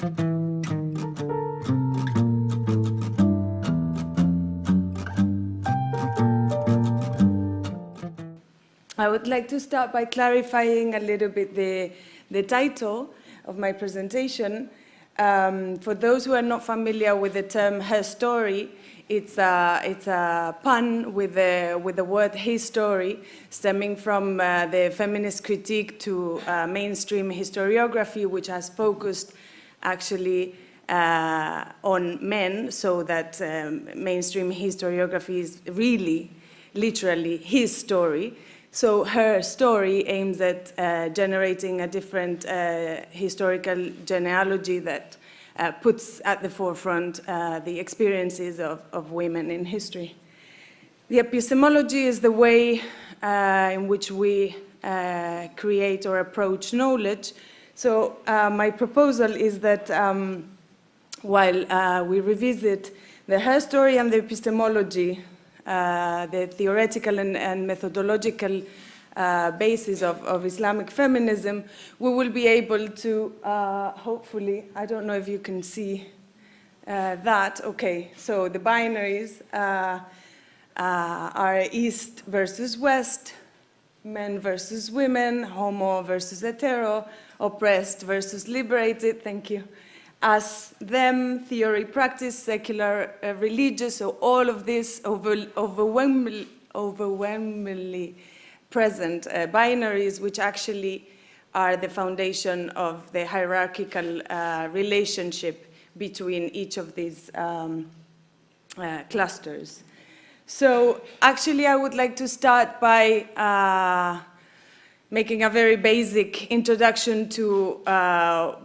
I would like to start by clarifying a little bit the title of my presentation. For those who are not familiar with the term Herstory, it's a pun with the word history, stemming from the feminist critique to mainstream historiography, which has focused actually on men, so that mainstream historiography is really, literally, his story. So her story aims at generating a different historical genealogy that puts at the forefront the experiences of women in history. The epistemology is the way in which we create or approach knowledge. So my proposal is that while we revisit the Herstory and the epistemology, the theoretical and methodological basis of Islamic feminism, we will be able to, hopefully, I don't know if you can see that. Okay, so the binaries are East versus West, men versus women, homo versus hetero, oppressed versus liberated, thank you. Us, them, theory, practice, secular, religious, so all of this overwhelmingly present binaries, which actually are the foundation of the hierarchical relationship between each of these clusters. So actually I would like to start by making a very basic introduction to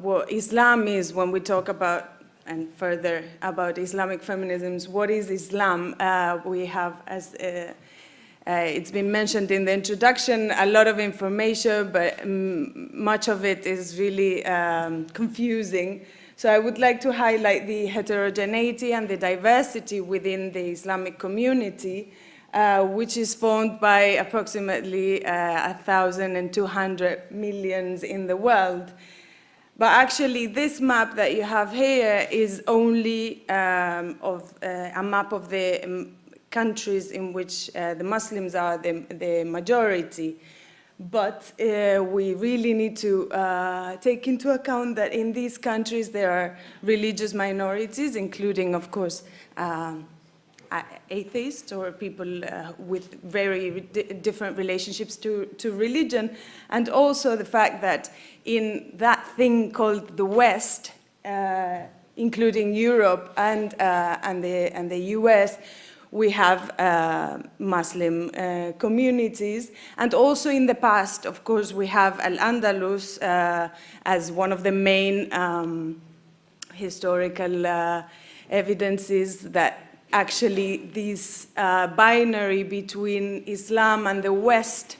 what Islam is when we talk about, and further about Islamic feminisms. What is Islam? We have, as it's been mentioned in the introduction, a lot of information, but much of it is really confusing. So I would like to highlight the heterogeneity and the diversity within the Islamic community, which is formed by approximately 1,200 million in the world. But actually, this map that you have here is only a map of the countries in which the Muslims are the majority. But we really need to take into account that in these countries there are religious minorities, including, of course, atheists or people with very different relationships to religion, and also the fact that in that thing called the West, including Europe and the US, we have Muslim communities, and also in the past, of course, we have Al-Andalus as one of the main historical evidences that actually this binary between Islam and the West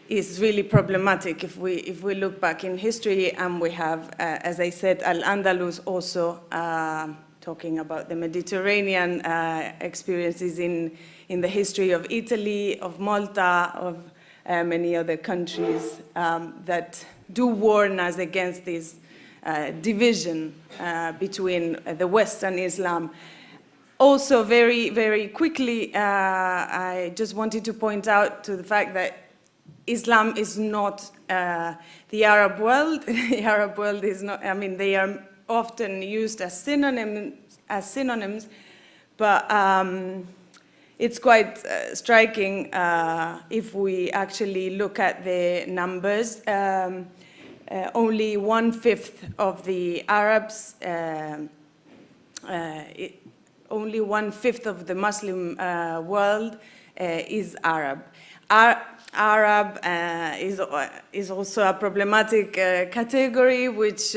is really problematic if we look back in history, and we have, as I said, Al-Andalus also talking about the Mediterranean experiences in the history of Italy, of Malta, of many other countries that do warn us against this division between the West and Islam. Also, very, very quickly, I just wanted to point out to the fact that Islam is not the Arab world. The Arab world is not, I mean, they are often used as synonyms, but it's quite striking if we actually look at the numbers. Only 1/5 of the Arabs, only 1/5 of the Muslim world is Arab. Arab is also a problematic category, which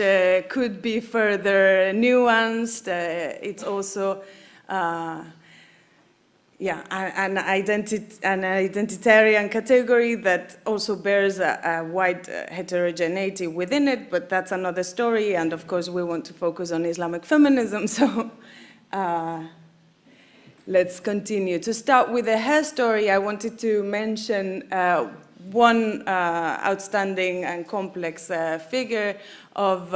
could be further nuanced. It's also, an identitarian category that also bears a wide heterogeneity within it, but that's another story, and of course we want to focus on Islamic feminism, so let's continue. To start with the Herstory, I wanted to mention one outstanding and complex figure of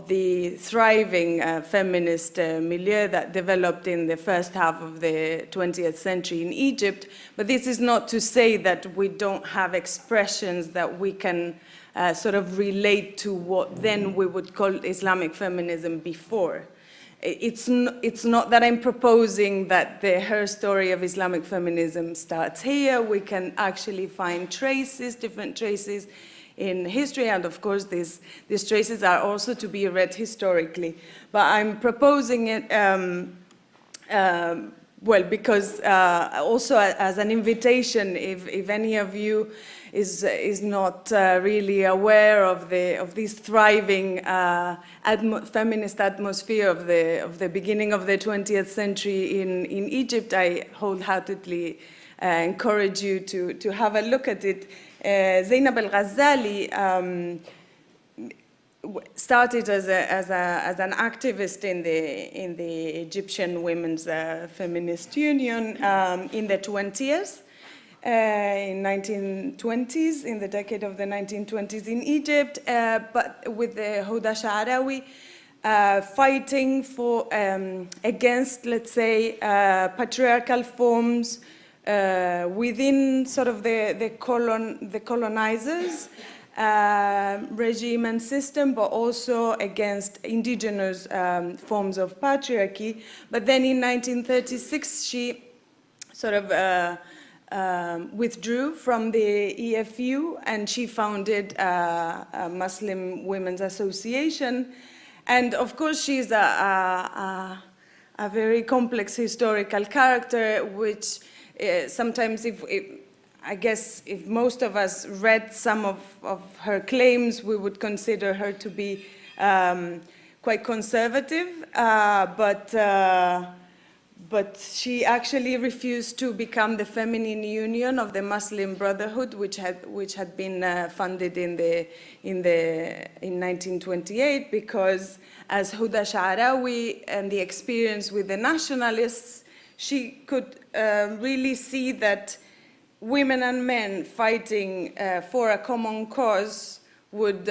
the thriving feminist milieu that developed in the first half of the 20th century in Egypt. But this is not to say that we don't have expressions that we can sort of relate to what then we would call Islamic feminism before. It's not that I'm proposing that the Herstory of Islamic feminism starts here. We can actually find traces, different traces in history, and of course these traces are also to be read historically. But I'm proposing it, well, because also as an invitation, if any of you is not really aware of this thriving feminist atmosphere of the beginning of the 20th century in Egypt, I wholeheartedly encourage you to have a look at it. Zainab al-Ghazali started as an activist in the Egyptian Women's Feminist Union in the 20s, in 1920s, in the decade of the 1920s in Egypt, but with the Huda Sha'arawi fighting for against, let's say, patriarchal forms within sort of the colonizers' regime and system, but also against indigenous forms of patriarchy. But then in 1936, she sort of withdrew from the EFU, and she founded a Muslim Women's Association. And of course, she's a very complex historical character, which sometimes, I guess, if most of us read some of her claims, we would consider her to be quite conservative, but she actually refused to become the feminine union of the Muslim Brotherhood, which had been funded in 1928, because as Huda Sha'arawi and the experience with the nationalists, she could really see that women and men fighting for a common cause would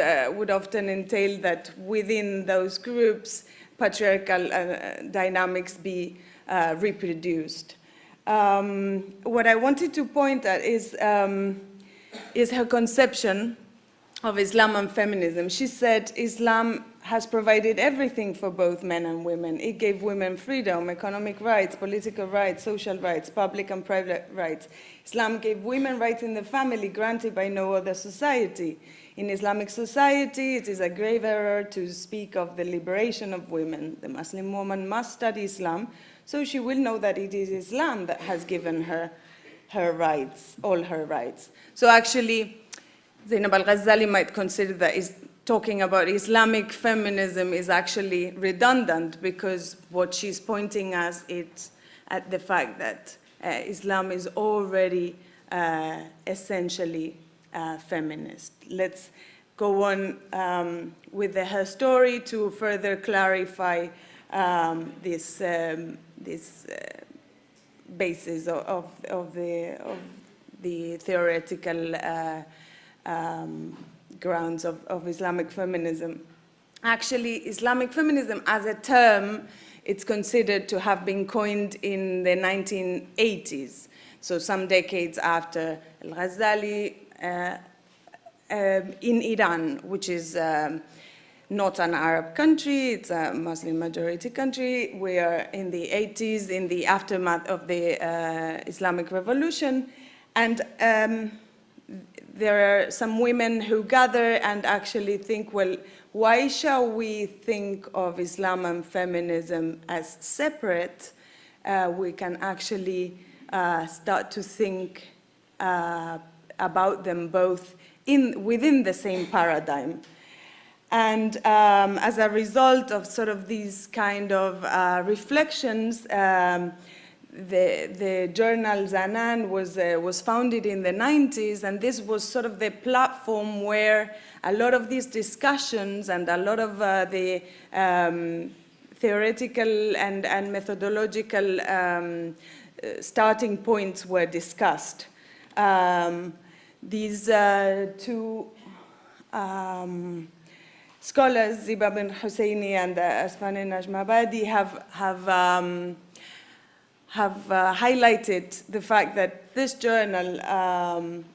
often entail that within those groups, patriarchal dynamics be reproduced. What I wanted to point at is her conception of Islam and feminism. She said Islam has provided everything for both men and women. It gave women freedom, economic rights, political rights, social rights, public and private rights. Islam gave women rights in the family granted by no other society. In Islamic society, it is a grave error to speak of the liberation of women. The Muslim woman must study Islam, so she will know that it is Islam that has given her her rights, all her rights. So actually, Zainab al-Ghazali might consider that talking about Islamic feminism is actually redundant, because what she's pointing at is at the fact that Islam is already essentially feminist. Let's go on with her story to further clarify this basis of the theoretical grounds of Islamic feminism. Actually, Islamic feminism as a term, it's considered to have been coined in the 1980s, so some decades after al-Ghazali, in Iran, which is not an Arab country, it's a Muslim majority country. We are in the 80s, in the aftermath of the Islamic Revolution, and there are some women who gather and actually think, well, why shall we think of Islam and feminism as separate? We can actually start to think about them both within the same paradigm. And as a result of sort of these kind of reflections, the journal Zanan was founded in the 90s, and this was sort of the platform where a lot of these discussions and a lot of the theoretical and methodological starting points were discussed. These two scholars, Ziba bin Husseini and Asfane Najmabadi, have highlighted the fact that this journal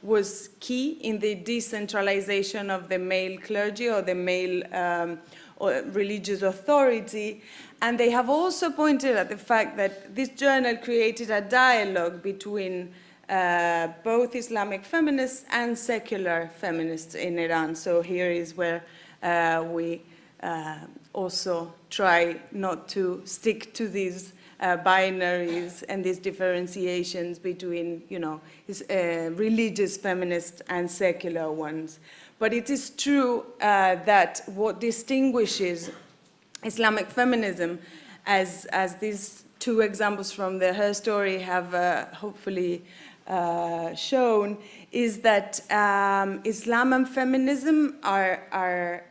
was key in the decentralization of the male clergy or the male or religious authority. And they have also pointed at the fact that this journal created a dialogue between both Islamic feminists and secular feminists in Iran. So here is where we also try not to stick to these binaries and these differentiations between, religious feminists and secular ones. But it is true that what distinguishes Islamic feminism, as these two examples from the Herstory have hopefully shown, is that Islam and feminism are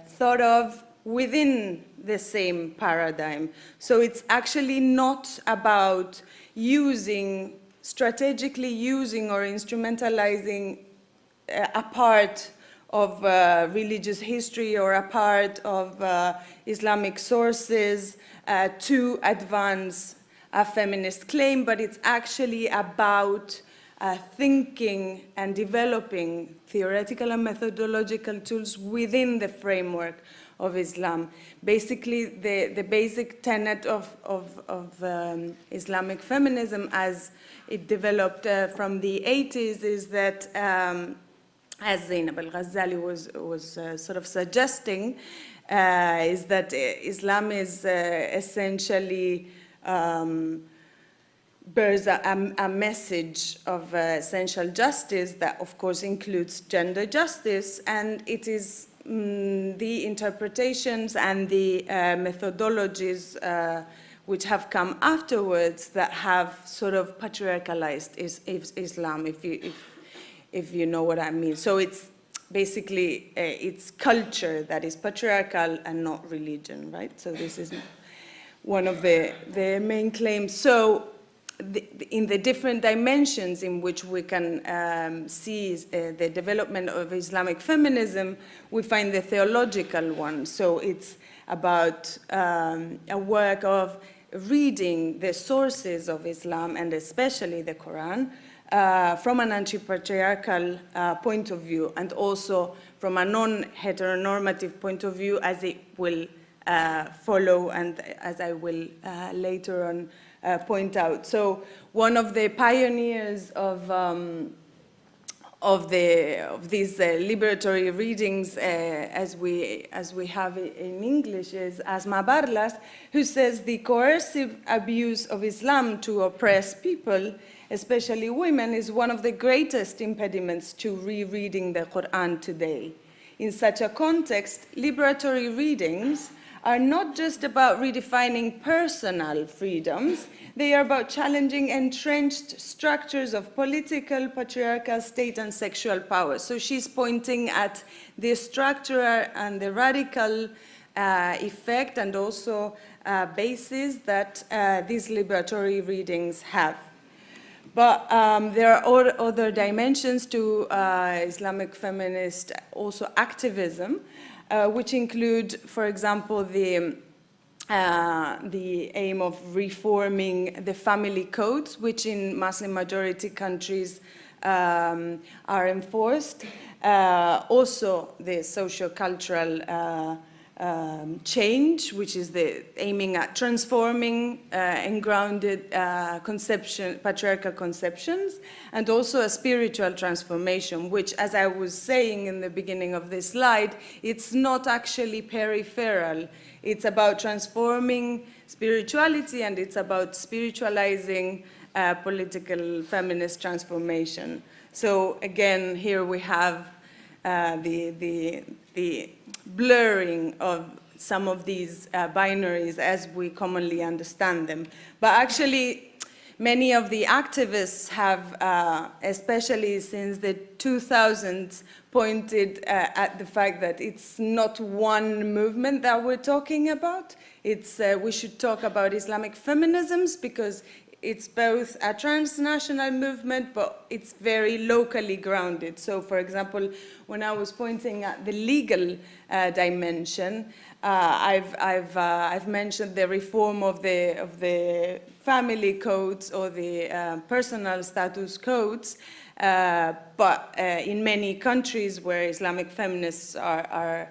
thought of within the same paradigm. So it's actually not about strategically using or instrumentalizing a part of religious history or a part of Islamic sources to advance a feminist claim, but it's actually about thinking and developing theoretical and methodological tools within the framework of Islam. Basically, the basic tenet of Islamic feminism as it developed from the 80s is that, as Zainab al-Ghazali was sort of suggesting, is that Islam is essentially bears a message of essential justice that, of course, includes gender justice, and it is the interpretations and the methodologies which have come afterwards that have sort of patriarchalized Islam, if you know what I mean. So it's basically it's culture that is patriarchal and not religion, right? So this is one of the main claims. So in the different dimensions in which we can see the development of Islamic feminism, we find the theological one. So it's about a work of reading the sources of Islam, and especially the Quran, from an anti-patriarchal point of view, and also from a non-heteronormative point of view, as it will follow and as I will later on point out. So one of the pioneers of these liberatory readings, as we have it in English, is Asma Barlas, who says the coercive abuse of Islam to oppress people, especially women, is one of the greatest impediments to rereading the Quran today. In such a context, liberatory readings are not just about redefining personal freedoms, they are about challenging entrenched structures of political, patriarchal, state, and sexual power. So she's pointing at the structural and the radical effect and also basis that these liberatory readings have. But there are other dimensions to Islamic feminist also activism, which include, for example, the aim of reforming the family codes, which in Muslim majority countries are enforced. Also, the socio-cultural change, which is aiming at transforming engrounded patriarchal conceptions, and also a spiritual transformation, which, as I was saying in the beginning of this slide, it's not actually peripheral. It's about transforming spirituality, and it's about spiritualizing political feminist transformation. So again, here we have the blurring of some of these binaries as we commonly understand them. But actually, many of the activists have, especially since the 2000s, pointed at the fact that it's not one movement that we're talking about. We should talk about Islamic feminisms, because it's both a transnational movement, but it's very locally grounded. So, for example, when I was pointing at the legal dimension, I've mentioned the reform of the family codes or the personal status codes, but in many countries where Islamic feminists are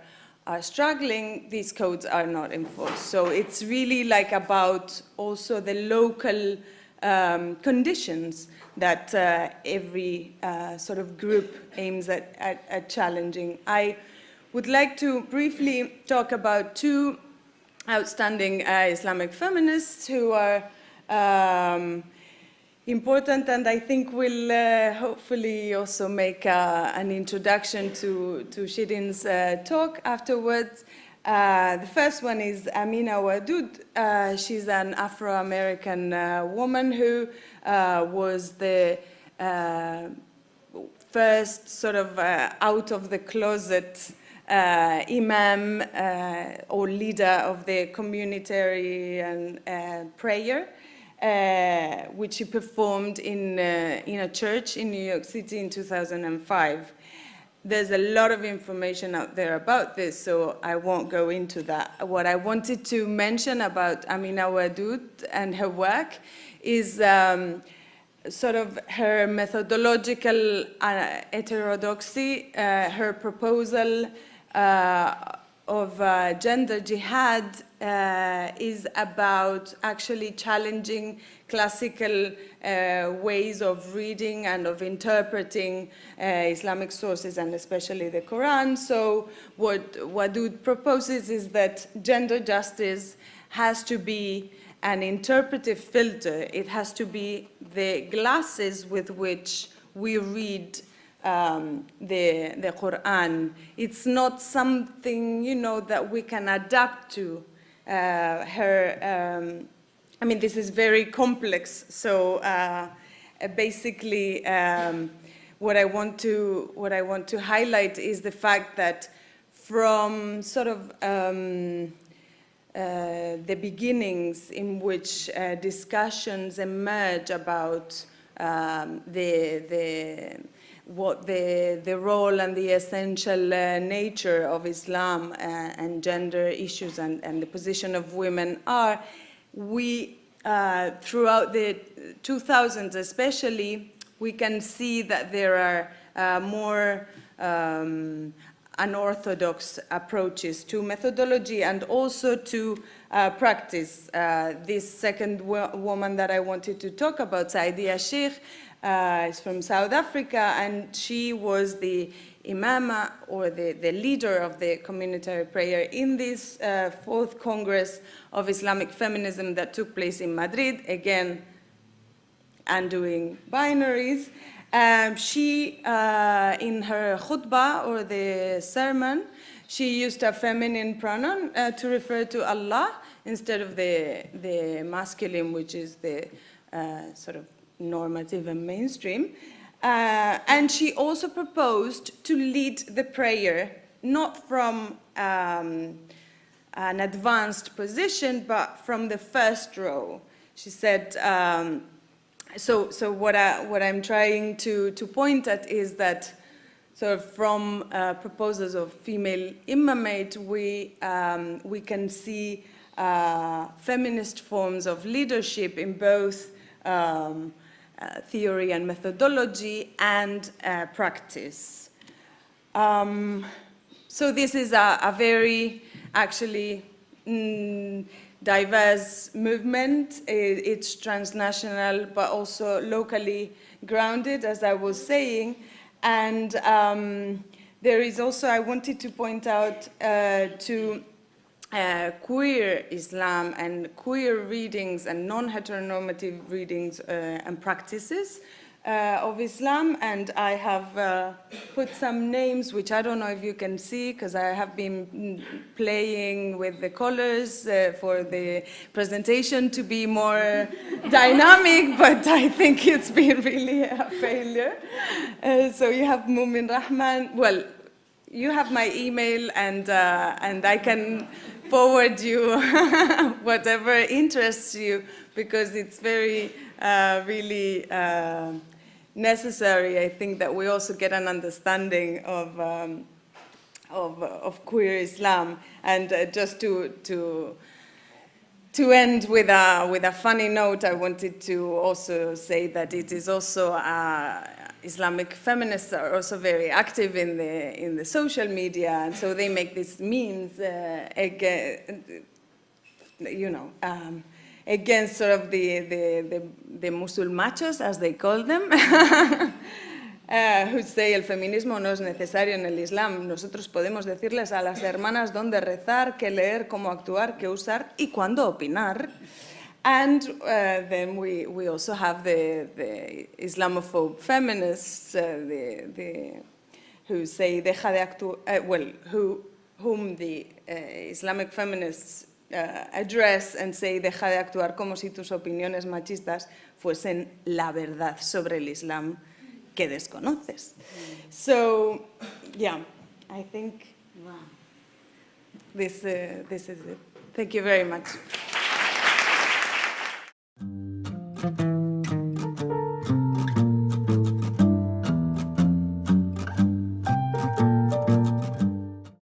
struggling, these codes are not enforced. So it's really like about also the local conditions that every sort of group aims at challenging. I would like to briefly talk about two outstanding Islamic feminists who are important, and I think will hopefully also make an introduction to Shirin's talk afterwards. The first one is Amina Wadud. She's an Afro-American woman who was the first sort of out of the closet imam or leader of the communitarian prayer, which she performed in a church in New York City in 2005. There's a lot of information out there about this, so I won't go into that. What I wanted to mention about Amina Wadud and her work is sort of her methodological heterodoxy, her proposal of gender jihad is about actually challenging classical ways of reading and of interpreting Islamic sources, and especially the Quran. So what Wadud proposes is that gender justice has to be an interpretive filter. It has to be the glasses with which we read the Quran. It's not something, you know, that we can adapt to. I mean, this is very complex. So basically, what I want to highlight is the fact that from sort of the beginnings in which discussions emerge about what the role and the essential nature of Islam and gender issues and the position of women are, we, throughout the 2000s especially, we can see that there are more unorthodox approaches to methodology and also to practice. This second woman that I wanted to talk about, Saidia Sheikh, is from South Africa, and she was the imama or the leader of the communitary prayer in this fourth Congress of Islamic Feminism that took place in Madrid, again, undoing binaries. She, in her khutbah or the sermon, she used a feminine pronoun to refer to Allah instead of the masculine, which is the sort of normative and mainstream. And she also proposed to lead the prayer, not from an advanced position, but from the first row. She said, so what I'm trying to point at is that sort of from proposals of female imamate, we can see feminist forms of leadership in both theory and methodology and practice. So this is a very actually diverse movement. It's transnational but also locally grounded, as I was saying. And there is also, I wanted to point out to queer Islam and queer readings and non-heteronormative readings and practices of Islam, and I have put some names which I don't know if you can see because I have been playing with the colors for the presentation to be more dynamic, but I think it's been really a failure. So you have Mumin Rahman, well, you have my email, and I can forward you whatever interests you, because it's very, really necessary, I think, that we also get an understanding of queer Islam. And just to end with a funny note, I wanted to also say that it is also Islamic feminists are also very active in the social media, and so they make these memes against sort of the musulmachos, as they call them, who say el feminismo no es necesario en el Islam. Nosotros podemos decirles a las hermanas dónde rezar, qué leer, cómo actuar, qué usar y cuándo opinar. And then we also have the Islamophobe feminists who say deja de actuar, whom the Islamic feminists address and say deja de actuar como si tus opiniones machistas fuesen la verdad sobre el Islam que desconoces. So, yeah, I think this is it. Thank you very much.